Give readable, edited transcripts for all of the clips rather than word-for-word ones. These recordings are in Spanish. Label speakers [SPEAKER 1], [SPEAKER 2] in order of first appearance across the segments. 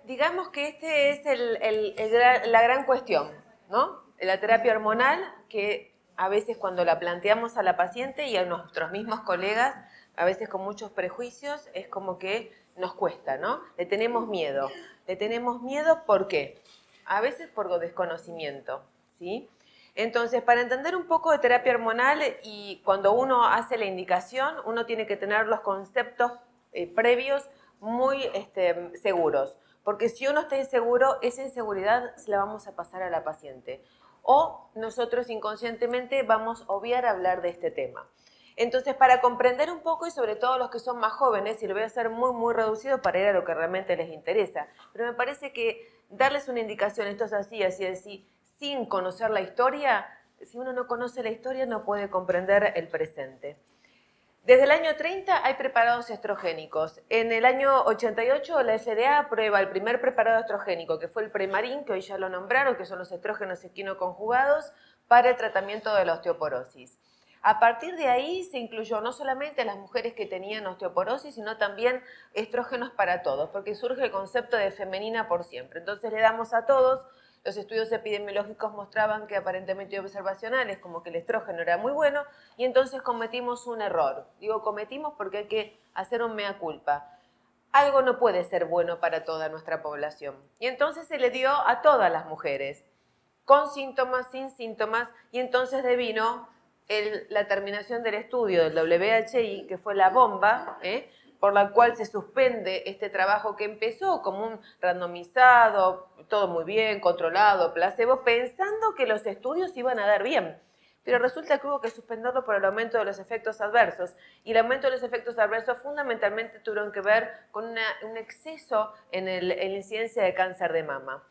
[SPEAKER 1] digamos que este es la gran cuestión, ¿no? La terapia hormonal, que a veces cuando la planteamos a la paciente y a nuestros mismos colegas, a veces con muchos prejuicios, es como que nos cuesta, ¿no? Le tenemos miedo. Le tenemos miedo, ¿por qué? A veces por desconocimiento, ¿sí? Entonces, para entender un poco de terapia hormonal y cuando uno hace la indicación, uno tiene que tener los conceptos previos muy seguros. Porque si uno está inseguro, esa inseguridad se la vamos a pasar a la paciente. O nosotros inconscientemente vamos a obviar hablar de este tema. Entonces, para comprender un poco, y sobre todo los que son más jóvenes, y lo voy a hacer muy reducido para ir a lo que realmente les interesa, pero me parece que darles una indicación, esto es así, sin conocer la historia, si uno no conoce la historia no puede comprender el presente. Desde el año 30 hay preparados estrogénicos. En el año 88 la FDA aprueba el primer preparado estrogénico, que fue el Premarin, que hoy ya lo nombraron, que son los estrógenos equinoconjugados para el tratamiento de la osteoporosis. A partir de ahí se incluyó no solamente a las mujeres que tenían osteoporosis, sino también estrógenos para todos, porque surge el concepto de femenina por siempre. Entonces le damos a todos. Los estudios epidemiológicos mostraban que aparentemente observacionales, como que el estrógeno era muy bueno, y entonces cometimos un error. Digo cometimos porque hay que hacer un mea culpa. Algo no puede ser bueno para toda nuestra población. Y entonces se le dio a todas las mujeres, con síntomas, sin síntomas, y entonces devino la terminación del estudio del WHI, que fue la bomba, por la cual se suspende este trabajo que empezó como un randomizado, todo muy bien, controlado, placebo, pensando que los estudios iban a dar bien. Pero resulta que hubo que suspenderlo por el aumento de los efectos adversos. Y el aumento de los efectos adversos fundamentalmente tuvieron que ver con un exceso en la incidencia de cáncer de mama.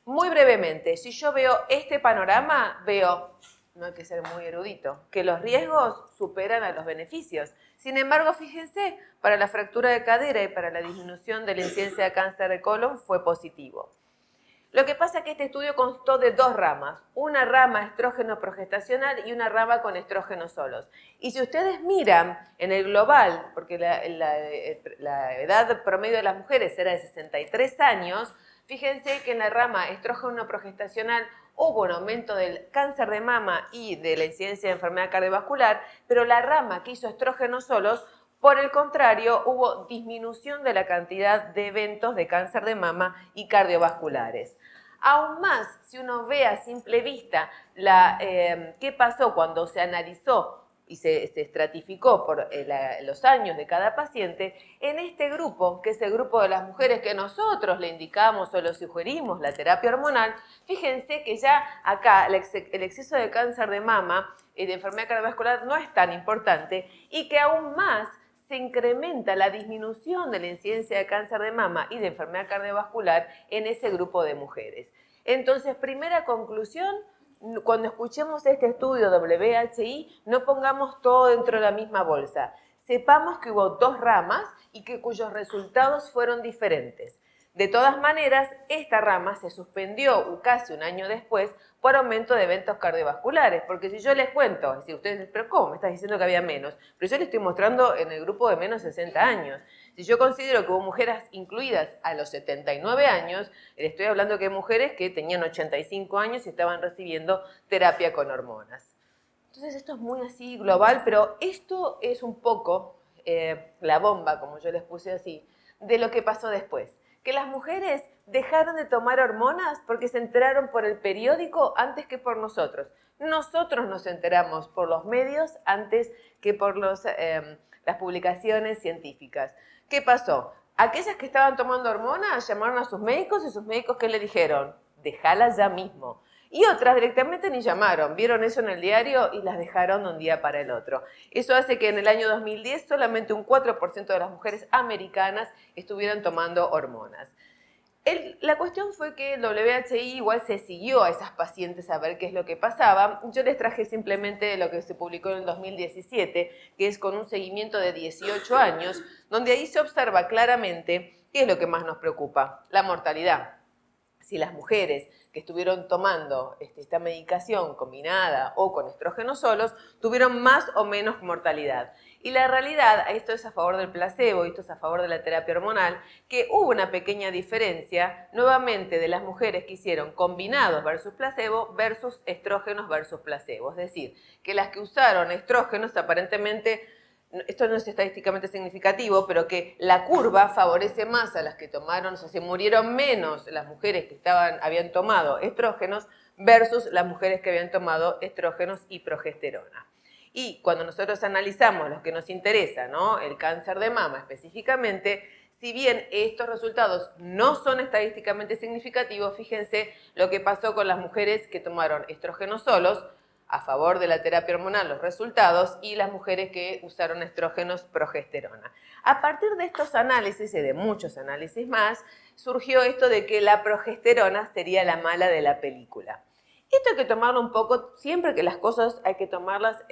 [SPEAKER 1] Muy brevemente, si yo veo este panorama, veo, no hay que ser muy erudito, que los riesgos superan a los beneficios. Sin embargo, fíjense, para la fractura de cadera y para la disminución de la incidencia de cáncer de colon fue positivo. Lo que pasa es que este estudio constó de dos ramas, una rama estrógeno progestacional y una rama con estrógenos solos. Y si ustedes miran en el global, porque la edad promedio de las mujeres era de 63 años, fíjense que en la rama estrógeno progestacional hubo un aumento del cáncer de mama y de la incidencia de enfermedad cardiovascular, pero la rama que hizo estrógenos solos, por el contrario, hubo disminución de la cantidad de eventos de cáncer de mama y cardiovasculares. Aún más, si uno ve a simple vista qué pasó cuando se analizó y se estratificó por los años de cada paciente, en este grupo, que es el grupo de las mujeres que nosotros le indicamos o le sugerimos la terapia hormonal, fíjense que ya acá el exceso de cáncer de mama y de enfermedad cardiovascular no es tan importante y que aún más se incrementa la disminución de la incidencia de cáncer de mama y de enfermedad cardiovascular en ese grupo de mujeres. Entonces, primera conclusión, cuando escuchemos este estudio WHI, no pongamos todo dentro de la misma bolsa. Sepamos que hubo dos ramas y cuyos resultados fueron diferentes. De todas maneras, esta rama se suspendió casi un año después por aumento de eventos cardiovasculares, porque si yo les cuento, si ustedes, pero ¿cómo me estás diciendo que había menos? Pero yo les estoy mostrando en el grupo de menos 60 años. Si yo considero que hubo mujeres incluidas a los 79 años, les estoy hablando que hay mujeres que tenían 85 años y estaban recibiendo terapia con hormonas. Entonces esto es muy así global, pero esto es un poco la bomba, como yo les puse así, de lo que pasó después. Que las mujeres dejaron de tomar hormonas porque se enteraron por el periódico antes que por nosotros. Nosotros nos enteramos por los medios antes que por las publicaciones científicas. ¿Qué pasó? Aquellas que estaban tomando hormonas llamaron a sus médicos y sus médicos ¿qué le dijeron? Déjala ya mismo. Y otras directamente ni llamaron, vieron eso en el diario y las dejaron de un día para el otro. Eso hace que en el año 2010 solamente un 4% de las mujeres americanas estuvieran tomando hormonas. La cuestión fue que el WHI igual se siguió a esas pacientes a ver qué es lo que pasaba. Yo les traje simplemente lo que se publicó en el 2017, que es con un seguimiento de 18 años, donde ahí se observa claramente qué es lo que más nos preocupa, la mortalidad. si las mujeres que estuvieron tomando esta medicación combinada o con estrógenos solos tuvieron más o menos mortalidad. Y la realidad, esto es a favor del placebo, esto es a favor de la terapia hormonal, que hubo una pequeña diferencia nuevamente de las mujeres que hicieron combinados versus placebo versus estrógenos versus placebo. Es decir, que las que usaron estrógenos aparentemente, esto no es estadísticamente significativo, pero que la curva favorece más a las que tomaron, o sea, se murieron menos las mujeres que habían tomado estrógenos versus las mujeres que habían tomado estrógenos y progesterona. Y cuando nosotros analizamos los que nos interesa, ¿no? El cáncer de mama específicamente, si bien estos resultados no son estadísticamente significativos, fíjense lo que pasó con las mujeres que tomaron estrógenos solos, a favor de la terapia hormonal los resultados, y las mujeres que usaron estrógenos progesterona. A partir de estos análisis y de muchos análisis más, surgió esto de que la progesterona sería la mala de la película. Esto hay que tomarlo un poco, siempre que las cosas hay que tomarlas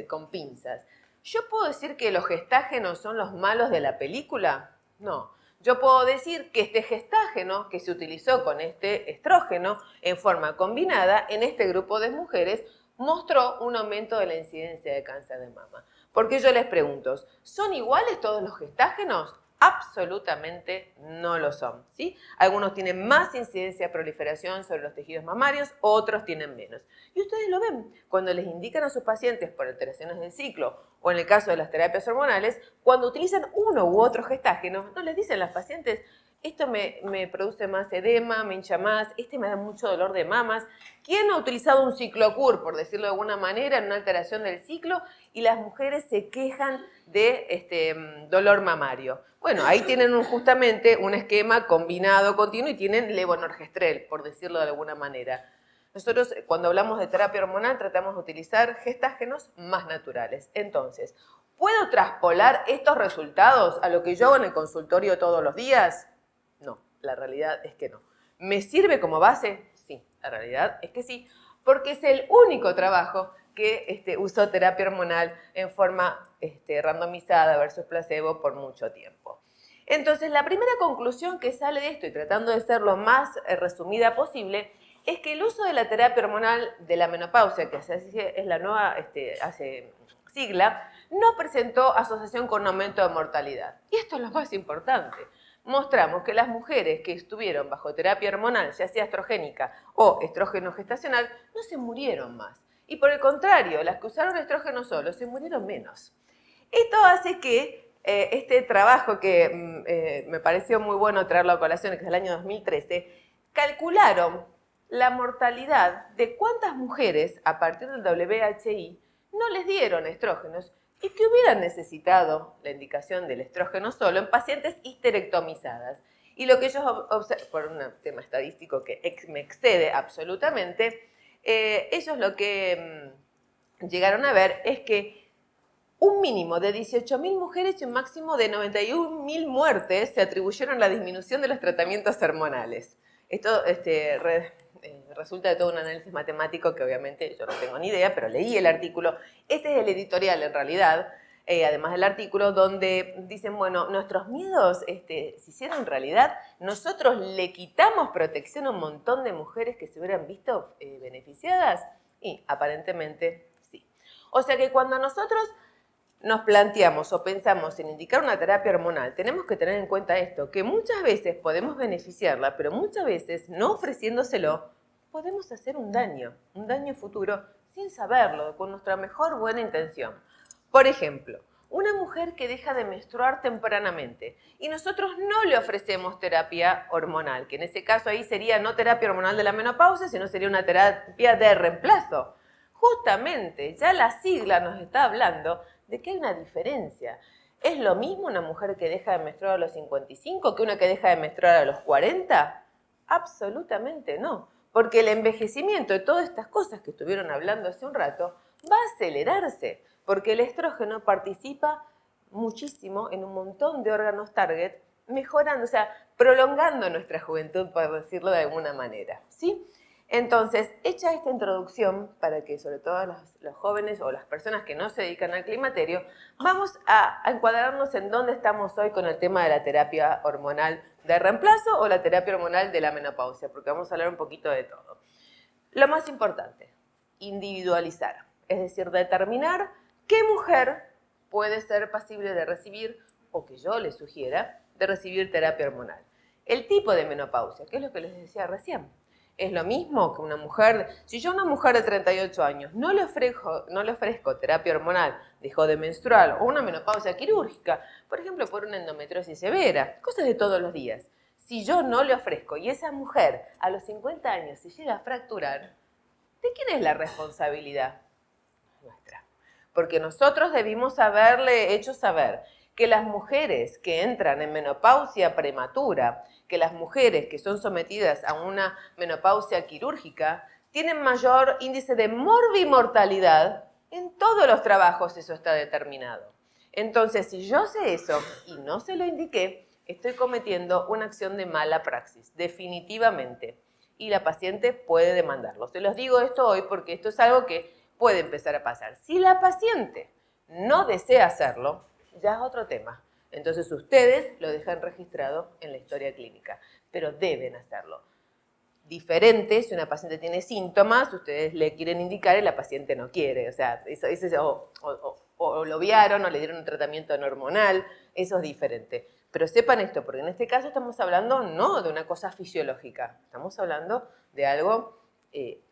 [SPEAKER 1] con pinzas. ¿Yo puedo decir que los gestágenos son los malos de la película? No. Yo puedo decir que este gestágeno que se utilizó con este estrógeno en forma combinada en este grupo de mujeres mostró un aumento de la incidencia de cáncer de mama. Porque yo les pregunto, ¿son iguales todos los gestágenos? Absolutamente no lo son, ¿sí? Algunos tienen más incidencia de proliferación sobre los tejidos mamarios, otros tienen menos. Y ustedes lo ven, cuando les indican a sus pacientes por alteraciones del ciclo o en el caso de las terapias hormonales, cuando utilizan uno u otro gestágeno, no les dicen a las pacientes, esto me produce más edema, me hincha más, me da mucho dolor de mamas. ¿Quién ha utilizado un ciclocur, por decirlo de alguna manera, en una alteración del ciclo y las mujeres se quejan de dolor mamario? Bueno, ahí tienen justamente un esquema combinado continuo y tienen levonorgestrel, por decirlo de alguna manera. Nosotros, cuando hablamos de terapia hormonal, tratamos de utilizar gestágenos más naturales. Entonces, ¿puedo traspolar estos resultados a lo que yo hago en el consultorio todos los días? No, la realidad es que no. ¿Me sirve como base? Sí, la realidad es que sí, porque es el único trabajo que usó terapia hormonal en forma randomizada versus placebo por mucho tiempo. Entonces, la primera conclusión que sale de esto, y tratando de ser lo más resumida posible, es que el uso de la terapia hormonal de la menopausia, que es la nueva sigla, no presentó asociación con aumento de mortalidad. Y esto es lo más importante. Mostramos que las mujeres que estuvieron bajo terapia hormonal, ya sea estrogénica o estrógeno gestacional, no se murieron más. Y por el contrario, las que usaron estrógeno solo se murieron menos. Esto hace que este trabajo que me pareció muy bueno traerlo a colación, que es del año 2013, calcularon la mortalidad de cuántas mujeres a partir del WHI no les dieron estrógenos y que hubieran necesitado la indicación del estrógeno solo en pacientes histerectomizadas. Y lo que ellos observan, por un tema estadístico que me excede absolutamente, ellos lo que llegaron a ver es que un mínimo de 18.000 mujeres y un máximo de 91.000 muertes se atribuyeron a la disminución de los tratamientos hormonales. Esto resulta de todo un análisis matemático que obviamente yo no tengo ni idea, pero leí el artículo. Este es el editorial en realidad, además del artículo, donde dicen, bueno, nuestros miedos se hicieron realidad. Nosotros le quitamos protección a un montón de mujeres que se hubieran visto beneficiadas y aparentemente sí. O sea que cuando nosotros nos planteamos o pensamos en indicar una terapia hormonal, tenemos que tener en cuenta esto, que muchas veces podemos beneficiarla, pero muchas veces, no ofreciéndoselo, podemos hacer un daño futuro sin saberlo, con nuestra mejor buena intención. Por ejemplo, una mujer que deja de menstruar tempranamente y nosotros no le ofrecemos terapia hormonal, que en ese caso ahí sería no terapia hormonal de la menopausia, sino sería una terapia de reemplazo. Justamente, ya la sigla nos está hablando de que hay una diferencia. ¿Es lo mismo una mujer que deja de menstruar a los 55 que una que deja de menstruar a los 40? Absolutamente no, porque el envejecimiento de todas estas cosas que estuvieron hablando hace un rato va a acelerarse, porque el estrógeno participa muchísimo en un montón de órganos target, mejorando, o sea, prolongando nuestra juventud, por decirlo de alguna manera, ¿sí? Entonces, hecha esta introducción, para que sobre todo los jóvenes o las personas que no se dedican al climaterio, vamos a encuadrarnos en dónde estamos hoy con el tema de la terapia hormonal de reemplazo o la terapia hormonal de la menopausia, porque vamos a hablar un poquito de todo. Lo más importante, individualizar, es decir, determinar qué mujer puede ser pasible de recibir, o que yo le sugiera, de recibir terapia hormonal. El tipo de menopausia, que es lo que les decía recién, es lo mismo que una mujer. Si yo a una mujer de 38 años no le ofrezco terapia hormonal, dejó de menstruar, o una menopausia quirúrgica, por ejemplo, por una endometriosis severa, cosas de todos los días. Si yo no le ofrezco y esa mujer a los 50 años se llega a fracturar, ¿de quién es la responsabilidad? Nuestra. Porque nosotros debimos haberle hecho saber que las mujeres que entran en menopausia prematura, que las mujeres que son sometidas a una menopausia quirúrgica, tienen mayor índice de morbimortalidad. En todos los trabajos eso está determinado. Entonces, si yo sé eso y no se lo indiqué, estoy cometiendo una acción de mala praxis, definitivamente. Y la paciente puede demandarlo. Se los digo esto hoy porque esto es algo que puede empezar a pasar. Si la paciente no desea hacerlo, ya es otro tema. Entonces ustedes lo dejan registrado en la historia clínica, pero deben hacerlo. Diferente, si una paciente tiene síntomas, ustedes le quieren indicar y la paciente no quiere. O sea, o lo obviaron o le dieron un tratamiento no hormonal, eso es diferente. Pero sepan esto, porque en este caso estamos hablando no de una cosa fisiológica, estamos hablando de algo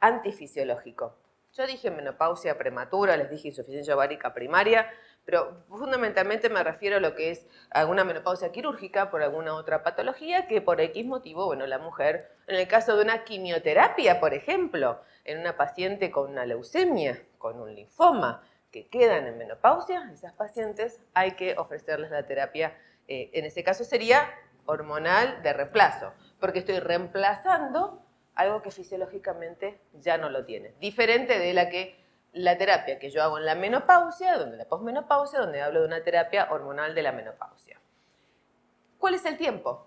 [SPEAKER 1] antifisiológico. Yo dije menopausia prematura, les dije insuficiencia ovárica primaria, pero fundamentalmente me refiero a lo que es alguna menopausia quirúrgica por alguna otra patología que por X motivo, bueno, la mujer, en el caso de una quimioterapia, por ejemplo, en una paciente con una leucemia, con un linfoma, que quedan en menopausia, esas pacientes hay que ofrecerles la terapia, en ese caso sería hormonal de reemplazo, porque estoy reemplazando algo que fisiológicamente ya no lo tiene. Diferente de la terapia que yo hago en la menopausia, donde la posmenopausia, donde hablo de una terapia hormonal de la menopausia. ¿Cuál es el tiempo?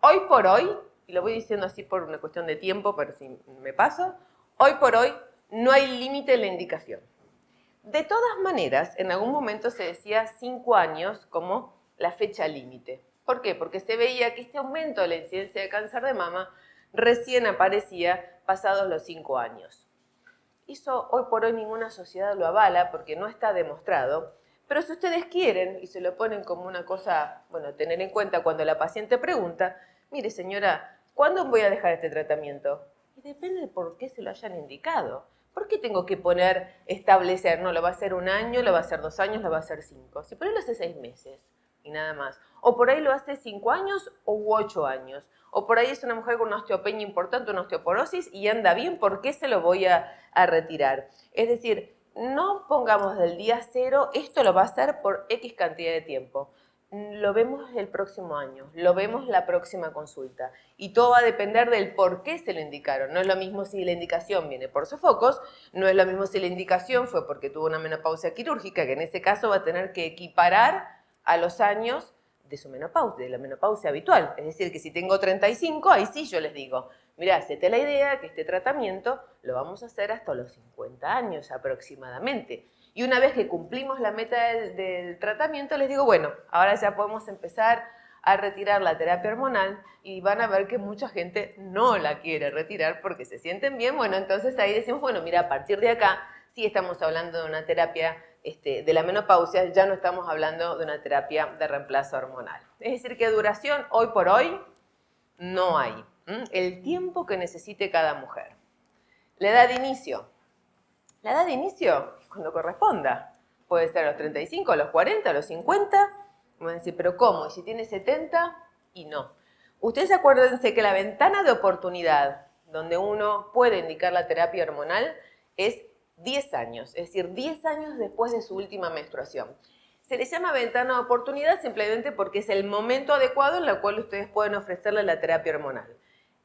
[SPEAKER 1] Hoy por hoy, y lo voy diciendo así por una cuestión de tiempo, pero si me paso, hoy por hoy no hay límite en la indicación. De todas maneras, en algún momento se decía 5 años como la fecha límite. ¿Por qué? Porque se veía que este aumento de la incidencia de cáncer de mama recién aparecía pasados los 5 años. Eso hoy por hoy ninguna sociedad lo avala porque no está demostrado, pero si ustedes quieren y se lo ponen como una cosa, bueno, tener en cuenta cuando la paciente pregunta, mire señora, ¿cuándo voy a dejar este tratamiento? Y depende de por qué se lo hayan indicado. ¿Por qué tengo que establecer, no, lo va a hacer 1 año, lo va a hacer 2 años, lo va a hacer 5? Si por ahí lo hace 6 meses y nada más. O por ahí lo hace 5 años u 8 años. O por ahí es una mujer con una osteopenia importante, una osteoporosis y anda bien, ¿por qué se lo voy a retirar? Es decir, no pongamos del día 0, esto lo va a hacer por X cantidad de tiempo. Lo vemos el próximo año, lo vemos la próxima consulta. Y todo va a depender del por qué se lo indicaron. No es lo mismo si la indicación viene por sofocos, no es lo mismo si la indicación fue porque tuvo una menopausia quirúrgica, que en ese caso va a tener que equiparar a los años de su menopausia, de la menopausia habitual. Es decir, que si tengo 35, ahí sí yo les digo, mirá, hacete la idea que este tratamiento lo vamos a hacer hasta los 50 años aproximadamente. Y una vez que cumplimos la meta del tratamiento, les digo, bueno, ahora ya podemos empezar a retirar la terapia hormonal y van a ver que mucha gente no la quiere retirar porque se sienten bien. Bueno, entonces ahí decimos, bueno, mira, a partir de acá sí estamos hablando de una terapia de la menopausia, ya no estamos hablando de una terapia de reemplazo hormonal. Es decir, que duración hoy por hoy no hay. El tiempo que necesite cada mujer. La edad de inicio. La edad de inicio es cuando corresponda. Puede ser a los 35, a los 40, a los 50. Vamos a decir, ¿pero cómo? ¿Y si tiene 70? Y no. Ustedes acuérdense que la ventana de oportunidad donde uno puede indicar la terapia hormonal es 10 años, es decir, 10 años después de su última menstruación. Se le llama ventana de oportunidad simplemente porque es el momento adecuado en el cual ustedes pueden ofrecerle la terapia hormonal.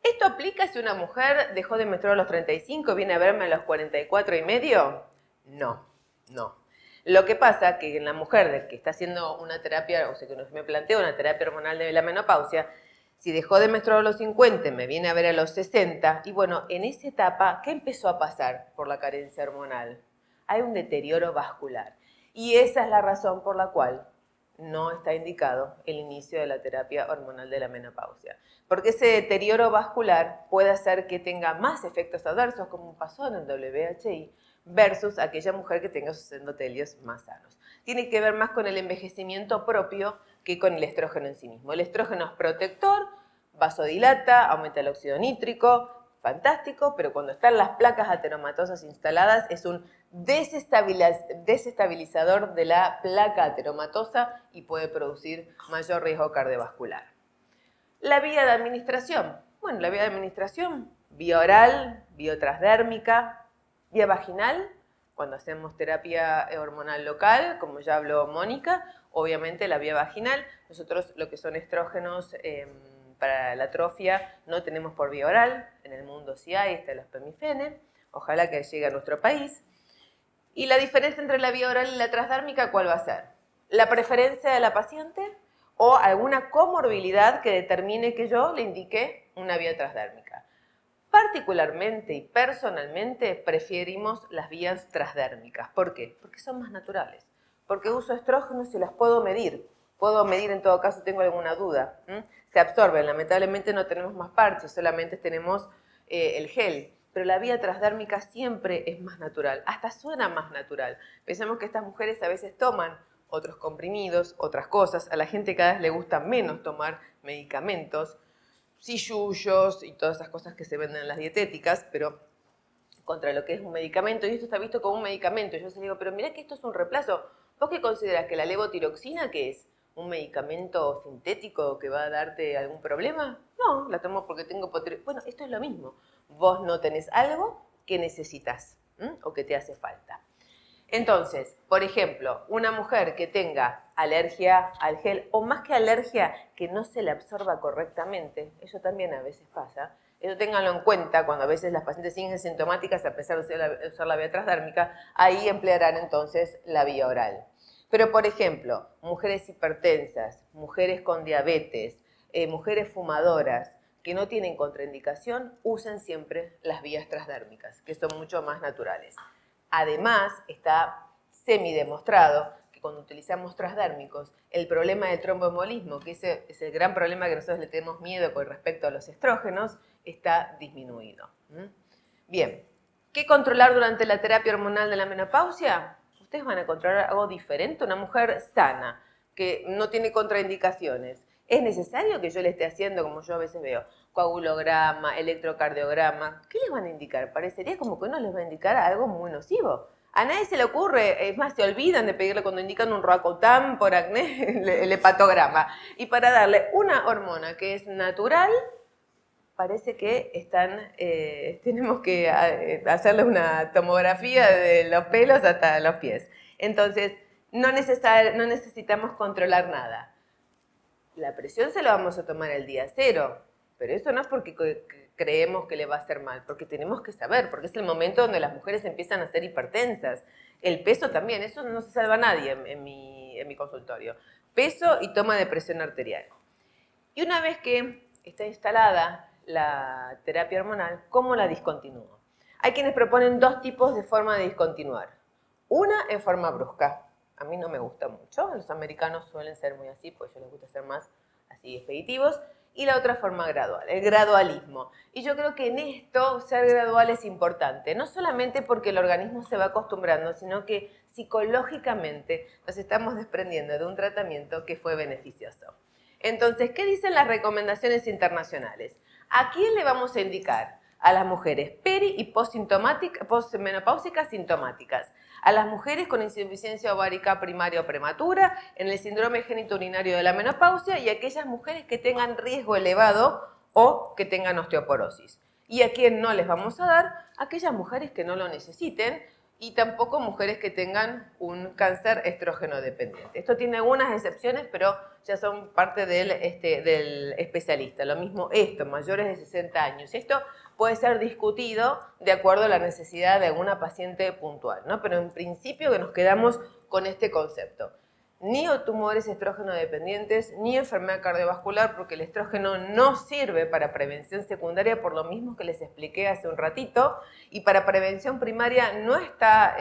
[SPEAKER 1] ¿Esto aplica si una mujer dejó de menstruar a los 35 y viene a verme a los 44 y medio? No, no. Lo que pasa que en la mujer que está haciendo una terapia, o sea, que me planteo una terapia hormonal de la menopausia, si dejó de menstruar a los 50, me viene a ver a los 60, y bueno, en esa etapa, ¿qué empezó a pasar por la carencia hormonal? Hay un deterioro vascular. Y esa es la razón por la cual no está indicado el inicio de la terapia hormonal de la menopausia. Porque ese deterioro vascular puede hacer que tenga más efectos adversos, como pasó en el WHI, versus aquella mujer que tenga sus endotelios más sanos. Tiene que ver más con el envejecimiento propio que con el estrógeno en sí mismo. El estrógeno es protector, vasodilata, aumenta el óxido nítrico, fantástico, pero cuando están las placas ateromatosas instaladas es un desestabilizador de la placa ateromatosa y puede producir mayor riesgo cardiovascular. La vía de administración. Bueno, la vía de administración, vía oral, vía transdérmica, vía vaginal, cuando hacemos terapia hormonal local, como ya habló Mónica, obviamente la vía vaginal. Nosotros lo que son estrógenos para la atrofia no tenemos por vía oral, en el mundo sí hay, está el Aspamifene, ojalá que llegue a nuestro país. Y la diferencia entre la vía oral y la transdérmica, ¿cuál va a ser? La preferencia de la paciente o alguna comorbilidad que determine que yo le indique una vía transdérmica. Particularmente y personalmente preferimos las vías transdérmicas. ¿Por qué? Porque son más naturales. Porque uso estrógenos y las puedo medir. Puedo medir en todo caso, tengo alguna duda. Se absorben, lamentablemente no tenemos más parches, solamente tenemos el gel. Pero la vía transdérmica siempre es más natural, hasta suena más natural. Pensamos que estas mujeres a veces toman otros comprimidos, otras cosas. A la gente cada vez le gusta menos tomar medicamentos, sillullos y todas esas cosas que se venden en las dietéticas, pero contra lo que es un medicamento, y esto está visto como un medicamento. Yo les digo, pero mirá que esto es un reemplazo. ¿Vos qué considerás que la levotiroxina, qué es? ¿Un medicamento sintético que va a darte algún problema? No, la tomo porque tengo hipotiroidismo. Bueno, esto es lo mismo. Vos no tenés algo que necesitas o que te hace falta. Entonces, por ejemplo, una mujer que tenga alergia al gel, o más que alergia, que no se le absorba correctamente, eso también a veces pasa, eso ténganlo en cuenta cuando a veces las pacientes siguen sintomáticas a pesar de usar la vía transdérmica, ahí emplearán entonces la vía oral. Pero, por ejemplo, mujeres hipertensas, mujeres con diabetes, mujeres fumadoras, que no tienen contraindicación, usen siempre las vías transdérmicas, que son mucho más naturales. Además, está semidemostrado que cuando utilizamos transdérmicos, el problema del tromboembolismo, que ese es el gran problema que nosotros le tenemos miedo con respecto a los estrógenos, está disminuido. Bien, ¿qué controlar durante la terapia hormonal de la menopausia? Ustedes van a controlar algo diferente. Una mujer sana, que no tiene contraindicaciones. ¿Es necesario que yo le esté haciendo, como yo a veces veo, coagulograma, electrocardiograma? ¿Qué les van a indicar? Parecería como que uno les va a indicar algo muy nocivo. A nadie se le ocurre, es más, se olvidan de pedirle cuando indican un Roacotam por acné, el hepatograma. Y para darle una hormona que es natural, parece que tenemos que hacerle una tomografía de los pelos hasta los pies. Entonces, no necesitamos controlar nada. La presión se la vamos a tomar el día cero, pero eso no es porque creemos que le va a hacer mal, porque tenemos que saber, porque es el momento donde las mujeres empiezan a ser hipertensas. El peso también, eso no se salva a nadie en mi consultorio. Peso y toma de presión arterial. Y una vez que está instalada la terapia hormonal, ¿cómo la discontinúo? Hay quienes proponen dos tipos de forma de discontinuar. Una en forma brusca. A mí no me gusta mucho, los americanos suelen ser muy así, pues a ellos les gusta ser más así expeditivos. Y la otra forma gradual, el gradualismo. Y yo creo que en esto ser gradual es importante, no solamente porque el organismo se va acostumbrando, sino que psicológicamente nos estamos desprendiendo de un tratamiento que fue beneficioso. Entonces, ¿qué dicen las recomendaciones internacionales? ¿A quién le vamos a indicar? A las mujeres peri- y postmenopáusicas sintomáticas, a las mujeres con insuficiencia ovárica primaria o prematura, en el síndrome genitourinario de la menopausia y a aquellas mujeres que tengan riesgo elevado o que tengan osteoporosis. ¿Y a quién no les vamos a dar? A aquellas mujeres que no lo necesiten y tampoco mujeres que tengan un cáncer estrógeno dependiente. Esto tiene algunas excepciones, pero ya son parte del especialista. Lo mismo esto, mayores de 60 años. Esto puede ser discutido de acuerdo a la necesidad de alguna paciente puntual, ¿no? Pero en principio que nos quedamos con este concepto. Ni tumores estrógeno dependientes, ni enfermedad cardiovascular, porque el estrógeno no sirve para prevención secundaria, por lo mismo que les expliqué hace un ratito, y para prevención primaria no está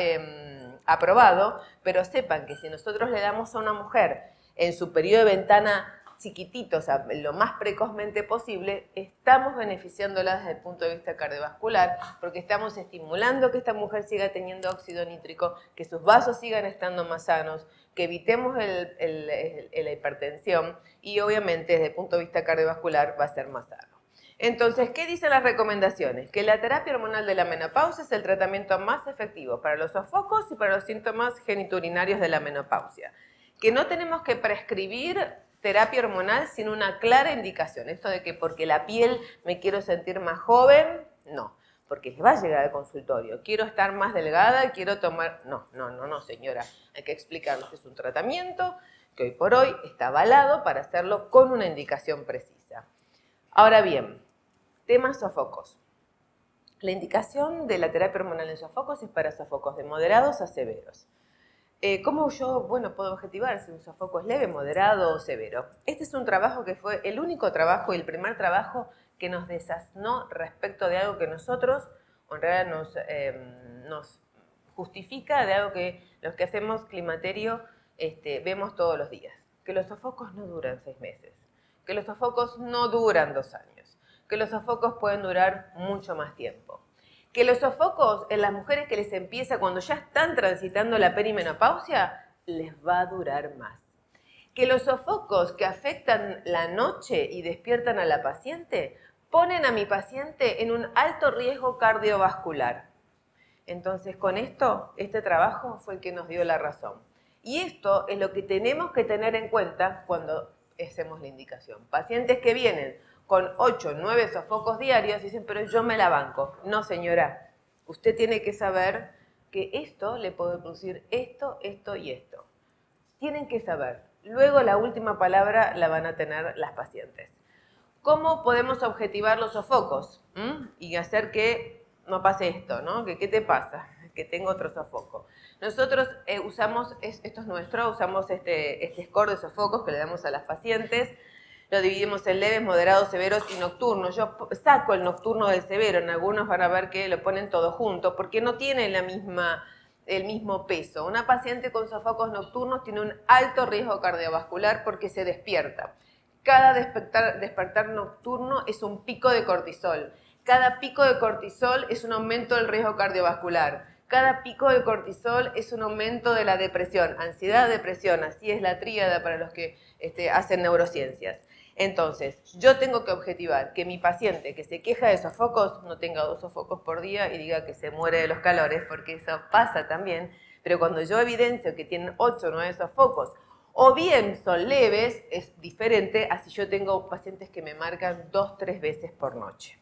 [SPEAKER 1] aprobado, pero sepan que si nosotros le damos a una mujer en su periodo de ventana chiquitito, o sea, lo más precozmente posible, estamos beneficiándola desde el punto de vista cardiovascular, porque estamos estimulando que esta mujer siga teniendo óxido nítrico, que sus vasos sigan estando más sanos, que evitemos la hipertensión y obviamente desde el punto de vista cardiovascular va a ser más sano. Entonces, ¿qué dicen las recomendaciones? Que la terapia hormonal de la menopausia es el tratamiento más efectivo para los sofocos y para los síntomas geniturinarios de la menopausia. Que no tenemos que prescribir terapia hormonal sin una clara indicación. Esto de que porque la piel me quiero sentir más joven, no. Porque les va a llegar al consultorio. Quiero estar más delgada, quiero tomar... No, señora. Hay que explicarles que es un tratamiento que hoy por hoy está avalado para hacerlo con una indicación precisa. Ahora bien, temas sofocos. La indicación de la terapia hormonal en sofocos es para sofocos de moderados a severos. ¿Cómo yo, puedo objetivar si un sofoco es leve, moderado o severo? Este es un trabajo que fue el único trabajo y el primer trabajo que nos desasnó respecto de algo que nosotros, en realidad nos justifica de algo que los que hacemos climaterio vemos todos los días. Que los sofocos no duran 6 meses, que los sofocos no duran 2 años, que los sofocos pueden durar mucho más tiempo. Que los sofocos en las mujeres que les empieza cuando ya están transitando la perimenopausia, les va a durar más. Que los sofocos que afectan la noche y despiertan a la paciente, ponen a mi paciente en un alto riesgo cardiovascular. Entonces, con esto, este trabajo fue el que nos dio la razón. Y esto es lo que tenemos que tener en cuenta cuando hacemos la indicación. Pacientes que vienen con 8 o 9 sofocos diarios y dicen, pero yo me la banco. No, señora, usted tiene que saber que esto le puede producir esto, esto y esto. Tienen que saber. Luego la última palabra la van a tener las pacientes. ¿Cómo podemos objetivar los sofocos? Y hacer que no pase esto, ¿no? ¿Qué te pasa? Que tengo otro sofoco. Nosotros usamos, esto es nuestro, usamos este score de sofocos que le damos a las pacientes. Lo dividimos en leves, moderados, severos y nocturnos. Yo saco el nocturno del severo. En algunos van a ver que lo ponen todo junto porque no tiene el mismo peso. Una paciente con sofocos nocturnos tiene un alto riesgo cardiovascular porque se despierta. Cada despertar nocturno es un pico de cortisol. Cada pico de cortisol es un aumento del riesgo cardiovascular. Cada pico de cortisol es un aumento de la depresión. Ansiedad, depresión, así es la tríada para los que hacen neurociencias. Entonces, yo tengo que objetivar que mi paciente que se queja de sofocos no tenga 2 sofocos por día y diga que se muere de los calores, porque eso pasa también. Pero cuando yo evidencio que tienen 8 o 9 sofocos, o bien son leves, es diferente a si yo tengo pacientes que me marcan 2 o 3 veces por noche.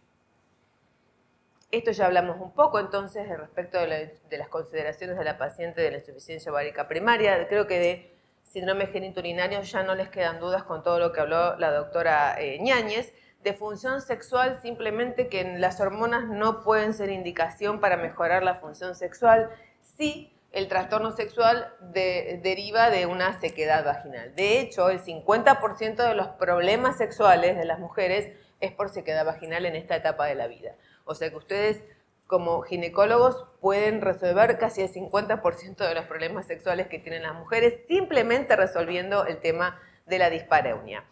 [SPEAKER 1] Esto ya hablamos un poco entonces respecto de las consideraciones de la paciente de la insuficiencia ovárica primaria. Creo que de síndrome genitourinario ya no les quedan dudas con todo lo que habló la doctora Ñáñez. De función sexual, simplemente que las hormonas no pueden ser indicación para mejorar la función sexual. Sí, el trastorno sexual deriva de una sequedad vaginal. De hecho, el 50% de los problemas sexuales de las mujeres es por sequedad vaginal en esta etapa de la vida. O sea que ustedes, como ginecólogos, pueden resolver casi el 50% de los problemas sexuales que tienen las mujeres simplemente resolviendo el tema de la dispareunia.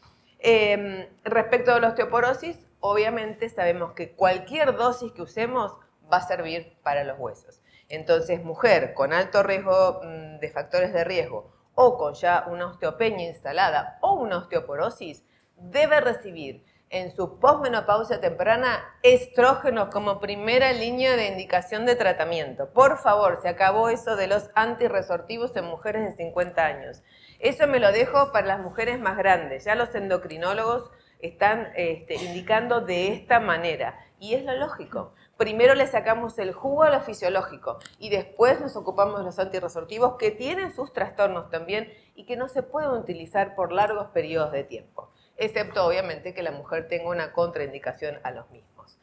[SPEAKER 1] Respecto a la osteoporosis, obviamente sabemos que cualquier dosis que usemos va a servir para los huesos. Entonces, mujer con alto riesgo de factores de riesgo o con ya una osteopenia instalada o una osteoporosis, debe recibir en su posmenopausia temprana estrógeno como primera línea de indicación de tratamiento. Por favor, se acabó eso de los antirresortivos en mujeres de 50 años. Eso me lo dejo para las mujeres más grandes. Ya los endocrinólogos están indicando de esta manera. Y es lo lógico. Primero le sacamos el jugo a lo fisiológico y después nos ocupamos de los antirresortivos que tienen sus trastornos también y que no se pueden utilizar por largos periodos de tiempo, excepto obviamente que la mujer tenga una contraindicación a los mismos.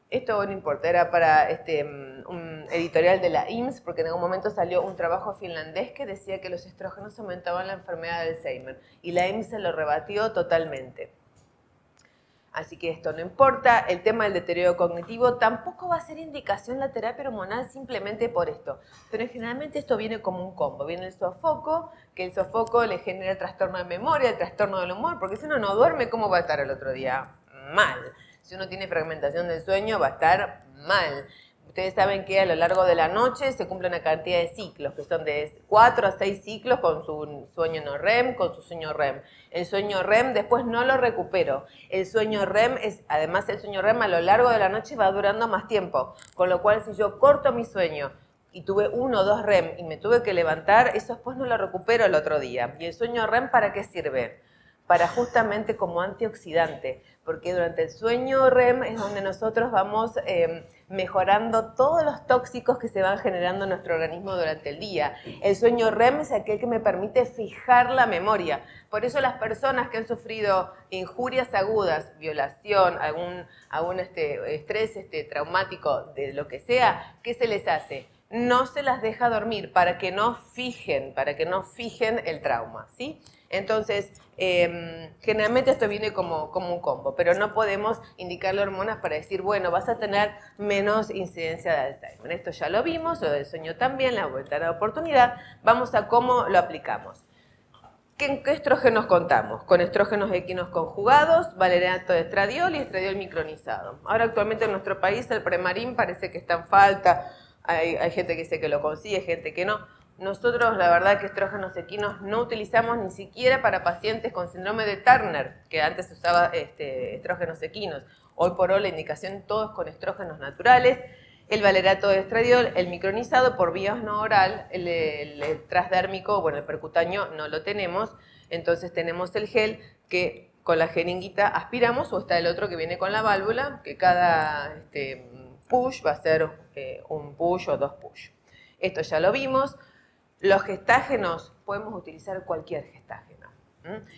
[SPEAKER 1] Esto no importa, era para un editorial de la IMSS, porque en algún momento salió un trabajo finlandés que decía que los estrógenos aumentaban la enfermedad de Alzheimer y la IMSS se lo rebatió totalmente. Así que esto no importa. El tema del deterioro cognitivo tampoco va a ser indicación la terapia hormonal simplemente por esto. Pero generalmente esto viene como un combo. Viene el sofoco, que el sofoco le genera el trastorno de memoria, el trastorno del humor, porque si uno no duerme, ¿cómo va a estar el otro día? Mal. Si uno tiene fragmentación del sueño, va a estar mal. Ustedes saben que a lo largo de la noche se cumple una cantidad de ciclos, que son de 4 a 6 ciclos con su sueño no REM, con su sueño REM. El sueño REM después no lo recupero. El sueño REM además el sueño REM a lo largo de la noche va durando más tiempo. Con lo cual, si yo corto mi sueño y tuve 1 o 2 REM y me tuve que levantar, eso después no lo recupero el otro día. ¿Y el sueño REM para qué sirve? Para justamente como antioxidante, porque durante el sueño REM es donde nosotros vamos mejorando todos los tóxicos que se van generando en nuestro organismo durante el día. El sueño REM es aquel que me permite fijar la memoria. Por eso las personas que han sufrido injurias agudas, violación, algún estrés traumático de lo que sea, ¿qué se les hace? No se las deja dormir para que no fijen el trauma, ¿sí? Entonces, generalmente esto viene como un combo, pero no podemos indicarle hormonas para decir, bueno, vas a tener menos incidencia de Alzheimer. Esto ya lo vimos, lo del sueño también, la vuelta a la oportunidad. Vamos a cómo lo aplicamos. ¿Qué estrógenos contamos? Con estrógenos equinos conjugados, valeriato de estradiol y estradiol micronizado. Ahora actualmente en nuestro país el Premarin parece que está en falta, hay gente que dice que lo consigue, gente que no. Nosotros, la verdad, que estrógenos equinos no utilizamos ni siquiera para pacientes con síndrome de Turner, que antes usaba estrógenos equinos. Hoy por hoy la indicación todos con estrógenos naturales. El valerato de estradiol, el micronizado por vía no oral, el transdérmico, bueno, el percutáneo no lo tenemos. Entonces tenemos el gel que con la jeringuita aspiramos, o está el otro que viene con la válvula, que cada push va a ser un push o 2 push. Esto ya lo vimos. Los gestágenos, podemos utilizar cualquier gestágeno.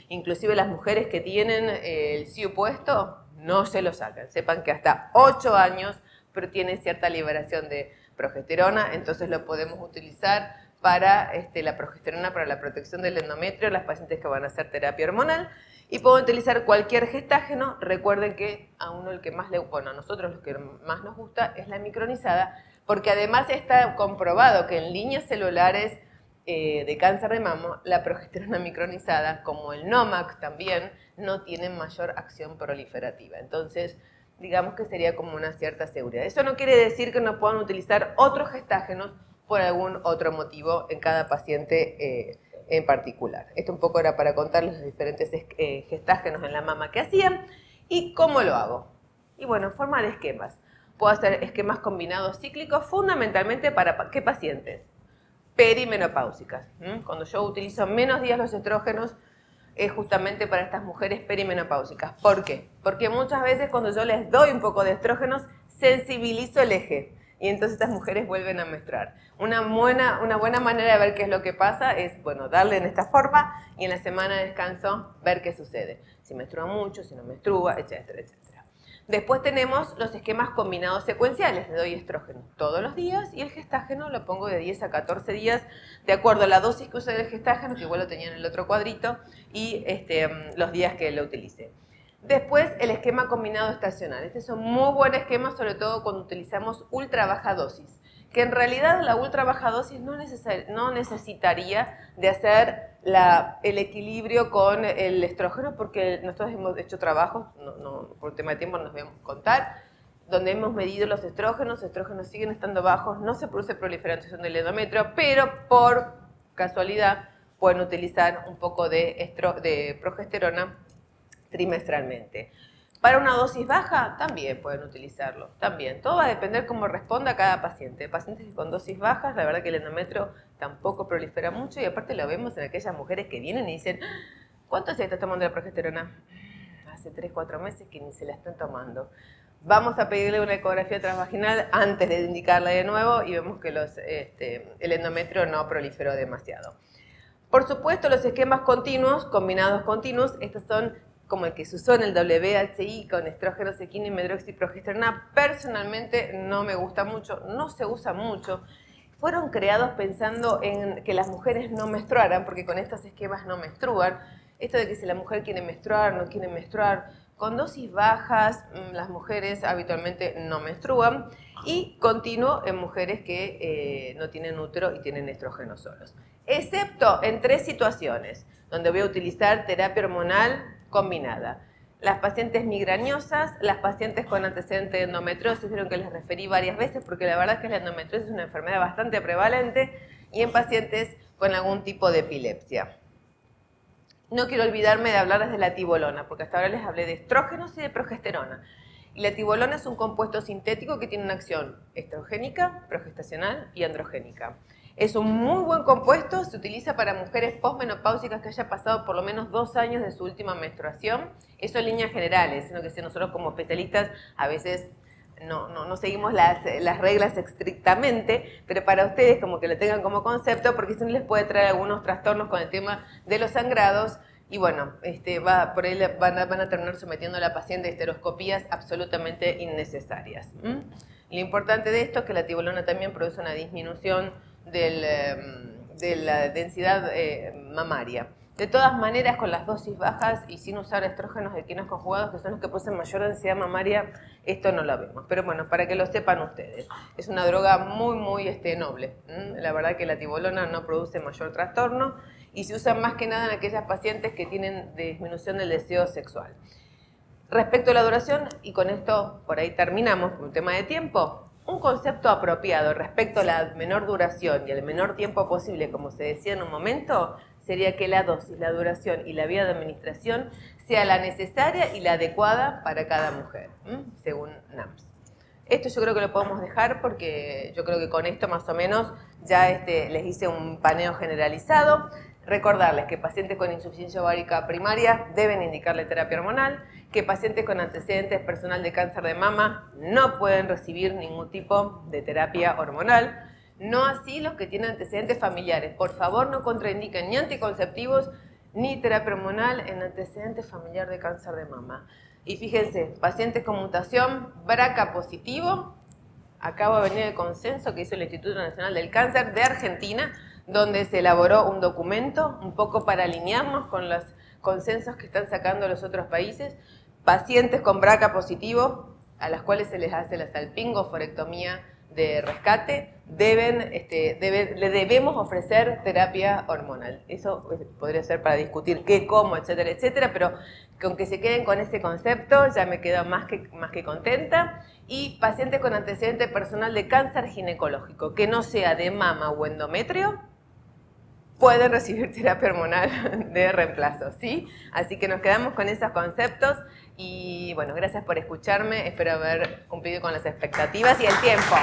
[SPEAKER 1] Inclusive las mujeres que tienen el SIU puesto, no se lo sacan. Sepan que hasta 8 años, pero tiene cierta liberación de progesterona, entonces lo podemos utilizar para la progesterona para la protección del endometrio, las pacientes que van a hacer terapia hormonal. Y puedo utilizar cualquier gestágeno. Recuerden que a uno el que más a nosotros lo que más nos gusta es la micronizada, porque además está comprobado que en líneas celulares de cáncer de mama, la progesterona micronizada, como el NOMAC también, no tienen mayor acción proliferativa. Entonces, digamos que sería como una cierta seguridad. Eso no quiere decir que no puedan utilizar otros gestágenos por algún otro motivo en cada paciente en particular. Esto un poco era para contarles los diferentes gestágenos en la mama que hacían y cómo lo hago. Y bueno, en forma de esquemas. Puedo hacer esquemas combinados cíclicos fundamentalmente para ¿qué pacientes? Perimenopáusicas. Cuando yo utilizo menos días los estrógenos es justamente para estas mujeres perimenopáusicas. ¿Por qué? Porque muchas veces cuando yo les doy un poco de estrógenos sensibilizo el eje y entonces estas mujeres vuelven a menstruar. Una buena manera de ver qué es lo que pasa es, bueno, darle en esta forma y en la semana de descanso ver qué sucede. Si menstrua mucho, si no menstrua, etcétera, etcétera. Después tenemos los esquemas combinados secuenciales. Le doy estrógeno todos los días y el gestágeno lo pongo de 10 a 14 días de acuerdo a la dosis que use del gestágeno, que igual lo tenía en el otro cuadrito, y los días que lo utilice. Después el esquema combinado estacional. Este es un muy buen esquema, sobre todo cuando utilizamos ultra baja dosis, que en realidad la ultra baja dosis no necesitaría de hacer el equilibrio con el estrógeno, porque nosotros hemos hecho trabajos, por tema de tiempo no nos voy a contar, donde hemos medido los estrógenos siguen estando bajos, no se produce proliferación del endometrio, pero por casualidad pueden utilizar un poco de progesterona trimestralmente. Para una dosis baja, también pueden utilizarlo, también. Todo va a depender cómo responda cada paciente. Pacientes que con dosis bajas, la verdad que el endometrio tampoco prolifera mucho y aparte lo vemos en aquellas mujeres que vienen y dicen, ¿cuánto se está tomando la progesterona? Hace 3 o 4 meses que ni se la están tomando. Vamos a pedirle una ecografía transvaginal antes de indicarla de nuevo y vemos que el endometrio no proliferó demasiado. Por supuesto, los esquemas continuos, combinados continuos, estos son como el que se usó en el WHI con estrógenos equino y medroxiprogesterona, personalmente no me gusta mucho, no se usa mucho. Fueron creados pensando en que las mujeres no menstruaran, porque con estos esquemas no menstruan. Esto de que si la mujer quiere menstruar, no quiere menstruar, con dosis bajas, las mujeres habitualmente no menstruan, y continuo en mujeres que no tienen útero y tienen estrógenos solos. Excepto en 3 situaciones, donde voy a utilizar terapia hormonal combinada. Las pacientes migrañosas, las pacientes con antecedente de endometriosis, vieron que les referí varias veces, porque la verdad es que la endometriosis es una enfermedad bastante prevalente, y en pacientes con algún tipo de epilepsia. No quiero olvidarme de hablarles de la tibolona, porque hasta ahora les hablé de estrógenos y de progesterona. Y la tibolona es un compuesto sintético que tiene una acción estrogénica, progestacional y androgénica. Es un muy buen compuesto, se utiliza para mujeres posmenopáusicas que hayan pasado por lo menos 2 años de su última menstruación. Eso en líneas generales, sino que si nosotros como especialistas a veces no seguimos las reglas estrictamente, pero para ustedes como que lo tengan como concepto, porque si no les puede traer algunos trastornos con el tema de los sangrados, y bueno, por ahí van a terminar sometiendo a la paciente a histeroscopías absolutamente innecesarias. Lo importante de esto es que la tibolona también produce una disminución de la densidad mamaria. De todas maneras, con las dosis bajas y sin usar estrógenos equinos conjugados, que son los que producen mayor densidad mamaria, esto no lo vemos. Pero bueno, para que lo sepan ustedes, es una droga muy noble. La verdad que la tibolona no produce mayor trastorno y se usa más que nada en aquellas pacientes que tienen disminución del deseo sexual. Respecto a la duración, y con esto por ahí terminamos con un tema de tiempo, un concepto apropiado respecto a la menor duración y el menor tiempo posible, como se decía en un momento, sería que la dosis, la duración y la vía de administración sea la necesaria y la adecuada para cada mujer, según NAMS. Esto yo creo que lo podemos dejar porque yo creo que con esto más o menos ya les hice un paneo generalizado. Recordarles que pacientes con insuficiencia ovárica primaria deben indicarle terapia hormonal, que pacientes con antecedentes personal de cáncer de mama no pueden recibir ningún tipo de terapia hormonal, no así los que tienen antecedentes familiares. Por favor, no contraindiquen ni anticonceptivos ni terapia hormonal en antecedentes familiar de cáncer de mama. Y fíjense, pacientes con mutación BRCA positivo, acabo de venir el consenso que hizo el Instituto Nacional del Cáncer de Argentina, donde se elaboró un documento un poco para alinearnos con los consensos que están sacando los otros países. Pacientes con BRCA positivo, a las cuales se les hace la salpingoforectomía de rescate, le debemos ofrecer terapia hormonal. Eso podría ser para discutir qué, cómo, etcétera, etcétera, pero con que se queden con ese concepto ya me quedo más que contenta. Y pacientes con antecedente personal de cáncer ginecológico, que no sea de mama o endometrio, pueden recibir terapia hormonal de reemplazo, ¿sí? Así que nos quedamos con esos conceptos y bueno, gracias por escucharme, espero haber cumplido con las expectativas y el tiempo.